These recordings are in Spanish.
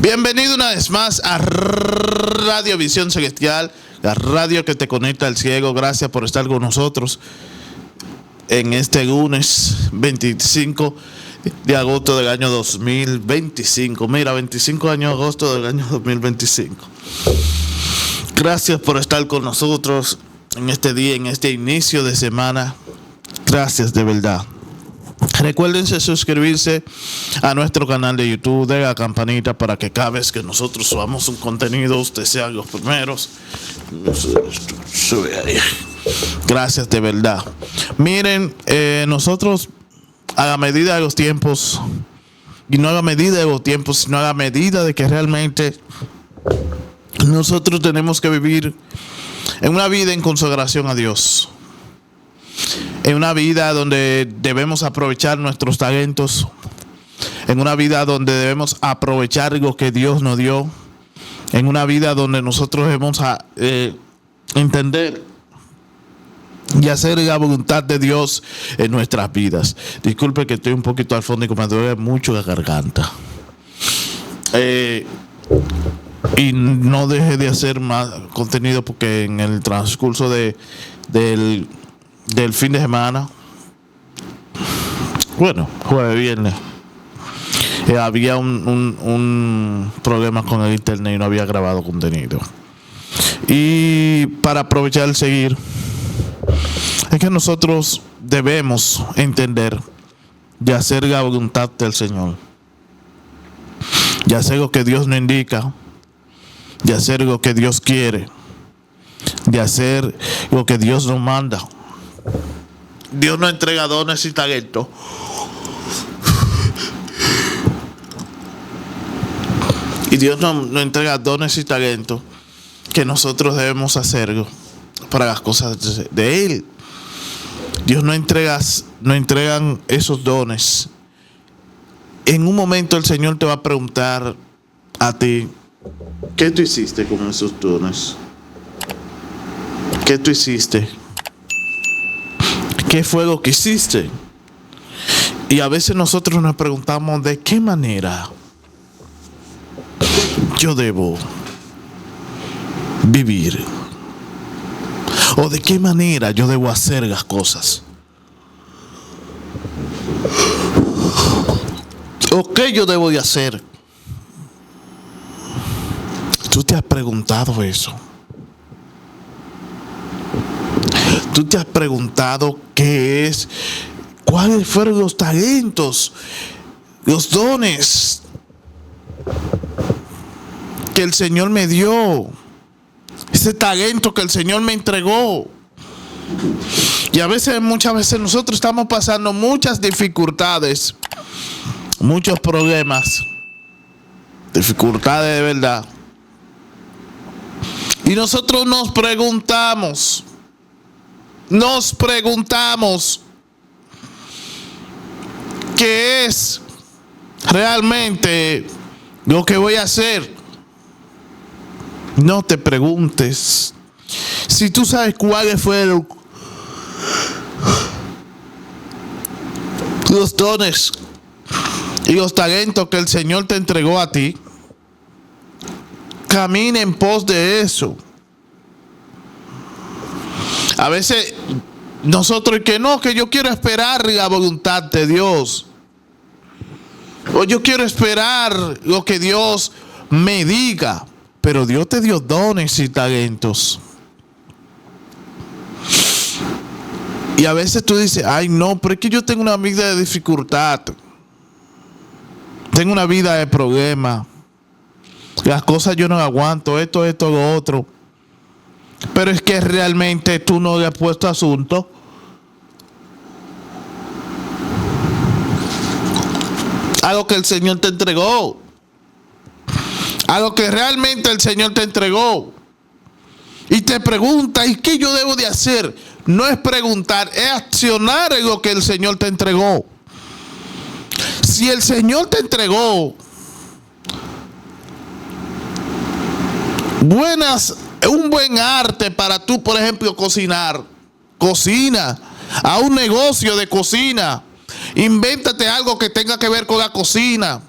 Bienvenido una vez más a Radio Visión Celestial, la radio que te conecta al ciego. Gracias por estar con nosotros en este lunes 25 de agosto del año 2025. Mira, 25 de agosto del año 2025. Gracias por estar con nosotros en este día, en este inicio de semana. Gracias de verdad. Recuérdense suscribirse a nuestro canal de YouTube, de la campanita para que cada vez que nosotros subamos un contenido, ustedes sean los primeros. Sube ahí. Gracias de verdad. Miren, nosotros a la medida de los tiempos, y no a la medida de los tiempos, sino a la medida de que realmente nosotros tenemos que vivir en una vida en consagración a Dios. En una vida donde debemos aprovechar nuestros talentos. En una vida donde debemos aprovechar lo que Dios nos dio. En una vida donde nosotros debemos entender y hacer la voluntad de Dios en nuestras vidas. Disculpe que estoy un poquito afónico, me duele mucho la garganta. Y no deje de hacer más contenido porque en el transcurso del fin de semana, bueno, jueves, viernes, había un problema con el internet y no había grabado contenido. Y para aprovechar el seguir, es que nosotros debemos entender y hacer la voluntad del Señor, y hacer lo que Dios nos indica, y hacer lo que Dios quiere, y hacer lo que Dios nos manda. Dios nos entrega dones y talentos. Y Dios nos entrega dones y talentos que nosotros debemos hacerlo para las cosas de Él. Dios nos entregan esos dones. En un momento el Señor te va a preguntar a ti, ¿qué tú hiciste con esos dones? ¿Qué tú hiciste? ¿Qué fue lo que hiciste? Y a veces nosotros nos preguntamos de qué manera yo debo vivir, o de qué manera yo debo hacer las cosas, o qué yo debo de hacer. ¿Tú te has preguntado eso? ¿Tú te has preguntado cuáles fueron los talentos, los dones que el Señor me dio? Ese talento que el Señor me entregó. Y muchas veces nosotros estamos pasando muchas dificultades, muchos problemas, dificultades de verdad. Y nosotros nos preguntamos, ¿qué es realmente lo que voy a hacer? No te preguntes si tú sabes cuáles fueron los dones y los talentos que el Señor te entregó a ti. Camina en pos de eso. A veces nosotros que yo quiero esperar la voluntad de Dios, o yo quiero esperar lo que Dios me diga, pero Dios te dio dones y talentos. Y a veces tú dices, ay no, pero es que yo tengo una vida de dificultad, tengo una vida de problemas, las cosas yo no aguanto, esto, lo otro. Pero es que realmente tú no le has puesto asunto a lo que el Señor te entregó, a lo que realmente el Señor te entregó. Y te pregunta, ¿y qué yo debo de hacer? No es preguntar, es accionar en lo que el Señor te entregó. Si el Señor te entregó un buen arte para tú, por ejemplo, cocinar, cocina, a un negocio de cocina, invéntate algo que tenga que ver con la cocina.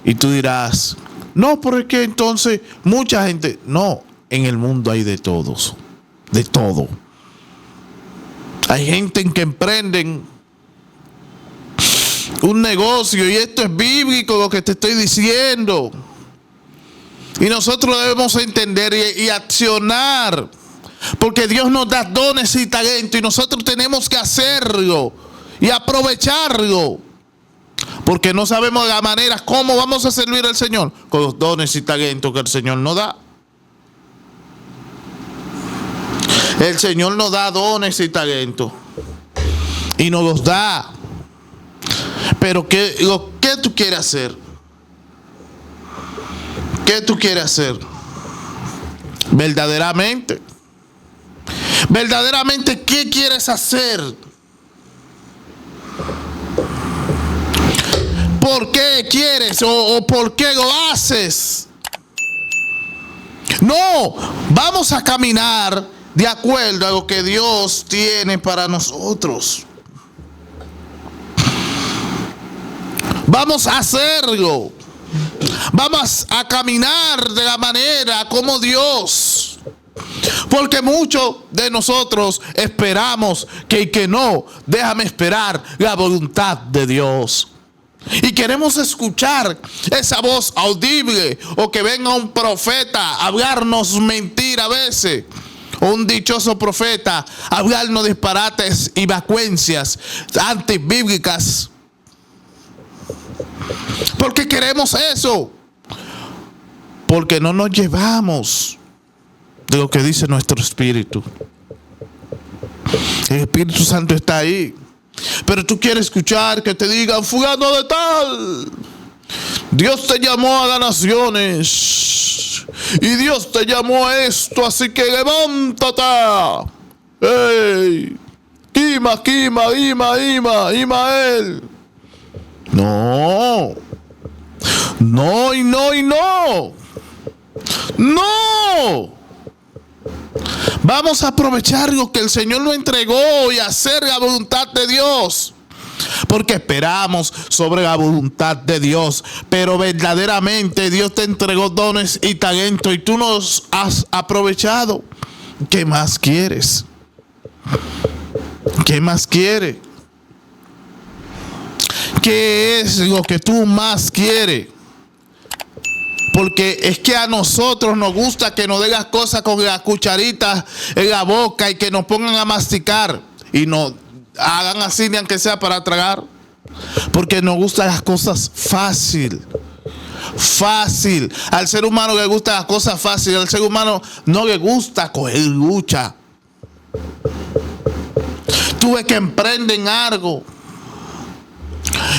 Y tú dirás, no, pero es que entonces mucha gente, no, en el mundo hay de todos, de todo. Hay gente en que emprenden un negocio y esto es bíblico lo que te estoy diciendo. Y nosotros debemos entender y accionar, porque Dios nos da dones y talentos y nosotros tenemos que hacerlo y aprovecharlo. Porque no sabemos la manera cómo vamos a servir al Señor con los dones y talentos que el Señor nos da. El Señor nos da dones y talentos y nos los da. Pero ¿qué tú quieres hacer? ¿Qué tú quieres hacer? Verdaderamente. Verdaderamente, ¿qué quieres hacer? ¿Por qué quieres o por qué lo haces? No, vamos a caminar de acuerdo a lo que Dios tiene para nosotros. Vamos a hacerlo. Vamos a caminar de la manera como Dios. Porque muchos de nosotros esperamos que no. Déjame esperar la voluntad de Dios. Y queremos escuchar esa voz audible o que venga un profeta a hablarnos mentira a veces. O un dichoso profeta a hablarnos disparates y vacuencias antibíblicas. ¿Por qué queremos eso? Porque no nos llevamos de lo que dice nuestro espíritu. El Espíritu Santo está ahí. Pero tú quieres escuchar que te digan, fulano de tal, Dios te llamó a las naciones y Dios te llamó a esto, así que levántate. ¡Ey! Imael. No. No y no y no. No. Vamos a aprovechar lo que el Señor nos entregó y hacer la voluntad de Dios. Porque esperamos sobre la voluntad de Dios. Pero verdaderamente Dios te entregó dones y talentos y tú nos has aprovechado. ¿Qué más quieres? ¿Qué más quieres? ¿Qué es lo que tú más quieres? Porque es que a nosotros nos gusta que nos den las cosas con la cucharita en la boca y que nos pongan a masticar y nos hagan así, ni aunque sea para tragar. Porque nos gustan las cosas fácil. Fácil. Al ser humano le gustan las cosas fáciles. Al ser humano no le gusta coger lucha. Tú ves que emprenden algo.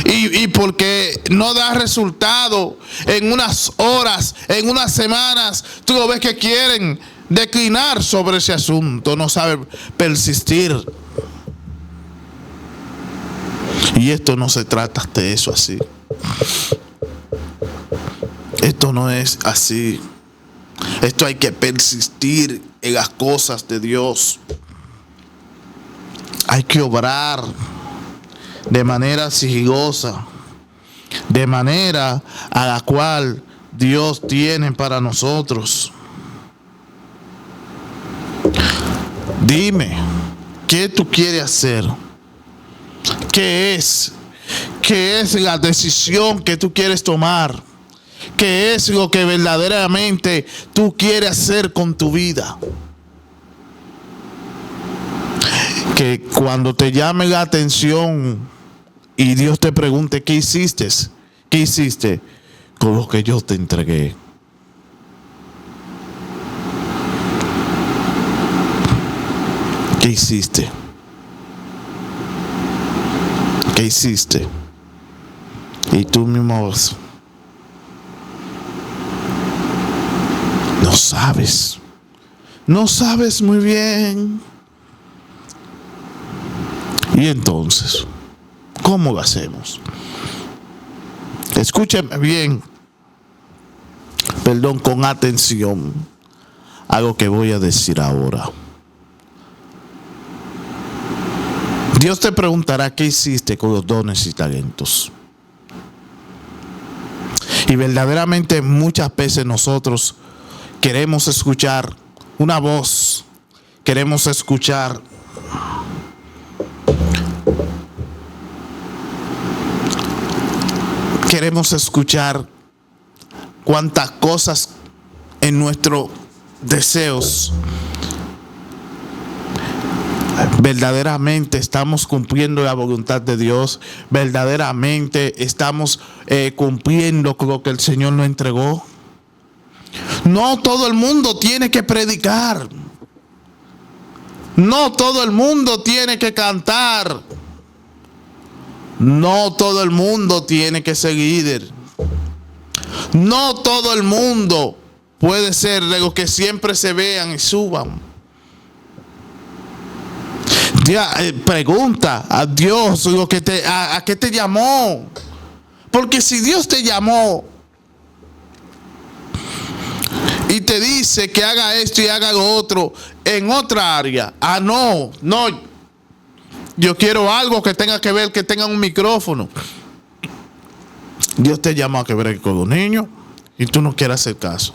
Y porque no da resultado en unas horas, en unas semanas, tú lo ves que quieren declinar sobre ese asunto, no saben persistir. Y esto no se trata de eso así. Esto no es así. Esto hay que persistir en las cosas de Dios. Hay que obrar de manera sigilosa, de manera a la cual Dios tiene para nosotros. Dime, ¿qué tú quieres hacer? ¿Qué es? ¿Qué es la decisión que tú quieres tomar? ¿Qué es lo que verdaderamente tú quieres hacer con tu vida? Que cuando te llame la atención y Dios te pregunte, ¿qué hiciste? ¿Qué hiciste con lo que yo te entregué? ¿Qué hiciste? ¿Qué hiciste? Y tú mismo no sabes. No sabes muy bien. Y entonces, ¿cómo lo hacemos? Escúcheme bien, con atención a lo que voy a decir ahora. Dios te preguntará qué hiciste con los dones y talentos. Y verdaderamente muchas veces nosotros queremos escuchar una voz, queremos escuchar cuántas cosas en nuestros deseos. Verdaderamente estamos cumpliendo la voluntad de Dios. Verdaderamente estamos cumpliendo con lo que el Señor nos entregó. No todo el mundo tiene que predicar. No todo el mundo tiene que cantar. No todo el mundo tiene que ser líder. No todo el mundo puede ser de los que siempre se vean y suban. Ya, pregunta a Dios a qué te llamó. Porque si Dios te llamó y te dice que haga esto y haga lo otro en otra área, no, yo quiero algo que tenga que ver, que tenga un micrófono. Dios te llamó a que ver con los niños y tú no quieres hacer caso.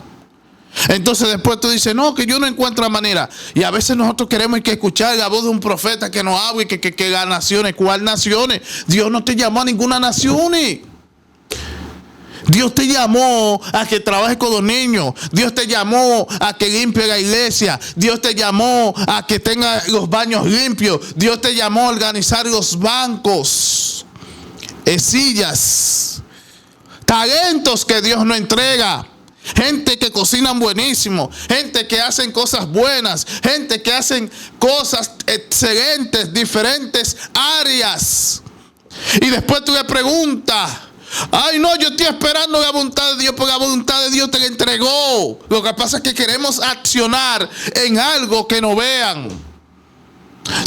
Entonces después tú dices, no, que yo no encuentro la manera. Y a veces nosotros queremos que escuchar la voz de un profeta que nos hable y que las naciones. ¿Cuál naciones? Dios no te llamó a ninguna nación. Dios te llamó a que trabajes con los niños. Dios te llamó a que limpie la iglesia. Dios te llamó a que tenga los baños limpios. Dios te llamó a organizar los bancos, sillas, talentos que Dios nos entrega. Gente que cocinan buenísimo, gente que hacen cosas buenas, gente que hacen cosas excelentes, diferentes áreas. Y después tú le preguntas, ay no, yo estoy esperando la voluntad de Dios, porque la voluntad de Dios te la entregó. Lo que pasa es que queremos accionar en algo que no vean.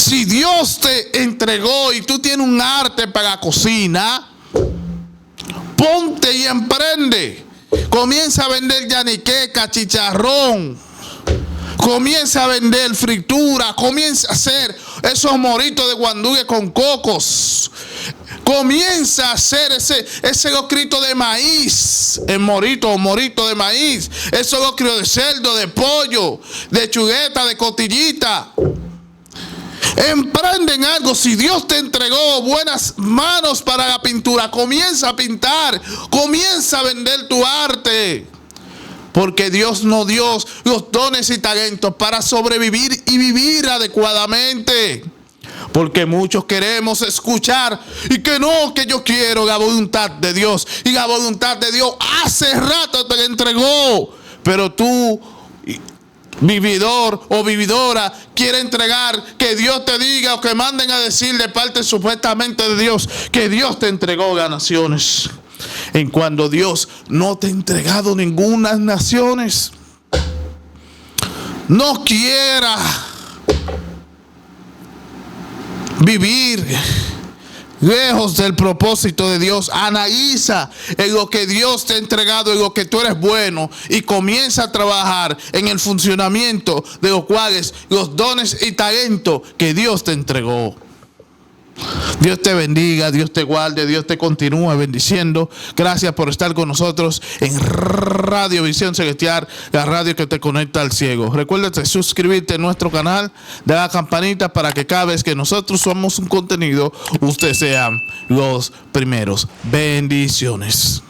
Si Dios te entregó y tú tienes un arte para la cocina, ponte y emprende. Comienza a vender yaniqueca, chicharrón. Comienza a vender fritura. Comienza a hacer esos moritos de guandule con cocos. Comienza a hacer ese locrito de maíz. El morito de maíz. Esos locritos de cerdo, de pollo, de chuleta, de cotillita. Emprenden algo. Si Dios te entregó buenas manos para la pintura, comienza a pintar, comienza a vender tu arte, porque Dios nos dio los dones y talentos para sobrevivir y vivir adecuadamente. Porque muchos queremos escuchar y que no, que yo quiero la voluntad de Dios, y la voluntad de Dios hace rato te la entregó, pero tú, vividor o vividora, quiere entregar que Dios te diga o que manden a decir de parte supuestamente de Dios que Dios te entregó las naciones, en cuando Dios no te ha entregado ninguna naciones. No quiera vivir lejos del propósito de Dios. Analiza en lo que Dios te ha entregado, en lo que tú eres bueno, y comienza a trabajar en el funcionamiento de los cuales los dones y talentos que Dios te entregó. Dios te bendiga, Dios te guarde, Dios te continúe bendiciendo. Gracias por estar con nosotros en Radio Visión Celestial, la radio que te conecta al ciego. Recuérdate suscribirte a nuestro canal, de la campanita para que cada vez que nosotros subamos un contenido, ustedes sean los primeros. Bendiciones.